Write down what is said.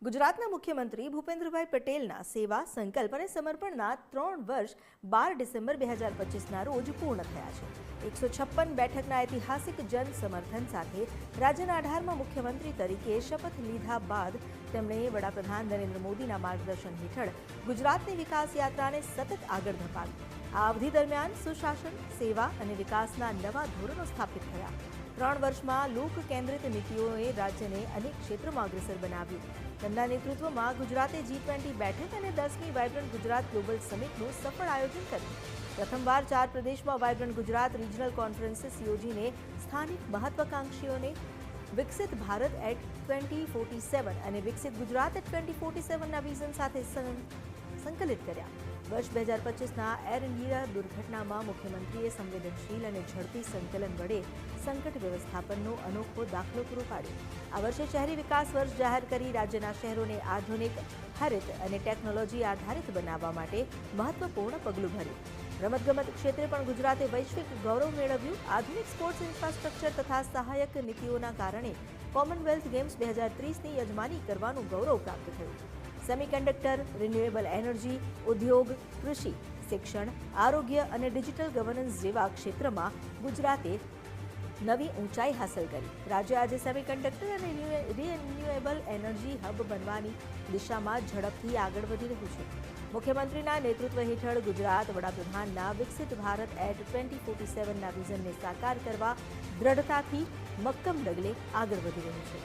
ગુજરાતના મુખ્યમંત્રી ભૂપેન્દ્રભાઈ પટેલના સેવા સંકલ્પ અને સમર્પણના 3 વર્ષ 12 ડિસેમ્બર 2025ના રોજ પૂર્ણ થયા છે। 156 બેઠકના ઐતિહાસિક જન સમર્થન સાથે રાજ્યના 18મા મુખ્યમંત્રી તરીકે શપથ લીધા બાદ તેમણે વડાપ્રધાન નરેન્દ્ર મોદીના માર્ગદર્શન હેઠળ ગુજરાતની વિકાસ યાત્રાને સતત આગળ ધપાવી। આ અવધિ દરમિયાન સુશાસન, સેવા અને વિકાસના નવા ધોરણો સ્થાપિત થયા। 3 વર્ષમાં લોક કેન્દ્રિત નીતિઓએ રાજ્યને અનેક ક્ષેત્રોમાં અગ્રેસર બનાવ્યું। તેમના નેતૃત્વમાં ગુજરાતે G20 બેઠક અને 10મી વાઇબ્રન્ટ ગુજરાત ગ્લોબલ સમિટનું સફળ આયોજન કર્યું। પ્રથમવાર 4 પ્રદેશમાં વાઇબ્રન્ટ ગુજરાત રિજનલ કોન્ફરન્સીસ યોજીને સ્થાનિક મહત્વાકાંક્ષીઓને વિકસિત ભારત એટ 2047 અને વિકસિત ગુજરાત એટ 2047ના વિઝન સાથે સંકલિત કર્યા। વર્ષ 2025ના એર ઇન્ડિયા દુર્ઘટનામાં મુખ્યમંત્રીએ સંવેદનશીલ અને ઝડપી સંકલન વડે સંકટ વ્યવસ્થાપનનો અનોખો દાખલો પૂરો પાડ્યો। આ વર્ષે શહેરી વિકાસ વર્ષ જાહેર કરી રાજ્યના શહેરોને આધુનિક, હરિત અને ટેકનોલોજી આધારિત બનાવવા માટે મહત્વપૂર્ણ પગલું ભર્યું। રમતગમત ક્ષેત્રે પણ ગુજરાતે વૈશ્વિક ગૌરવ મેળવ્યું। આધુનિક સ્પોર્ટ્સ ઇન્ફ્રાસ્ટ્રક્ચર તથા સહાયક નીતિઓના કારણે કોમનવેલ્થ ગેમ્સ 2030ની યજમાની કરવાનું ગૌરવ પ્રાપ્ત થયું। સેમિકન્ડક્ટર, રિન્યુએબલ એનર્જી, ઉદ્યોગ, કૃષિ, શિક્ષણ, આરોગ્ય અને ડિજિટલ ગવર્નન્સ જેવા ક્ષેત્રમાં ગુજરાતે નવી ઊંચાઈ હાંસલ કરી। રાજ્ય આજે સેમિકન્ડક્ટર અને રિન્યુએબલ એનર્જી હબ બનવાની દિશામાં ઝડપથી આગળ વધી રહ્યું છે। મુખ્યમંત્રીના નેતૃત્વ હેઠળ ગુજરાત વડાપ્રધાનના વિકસિત ભારત એટ 2047ના વિઝનને સાકાર કરવા દ્રઢતાથી મક્કમ ડગલે આગળ વધી રહ્યું છે।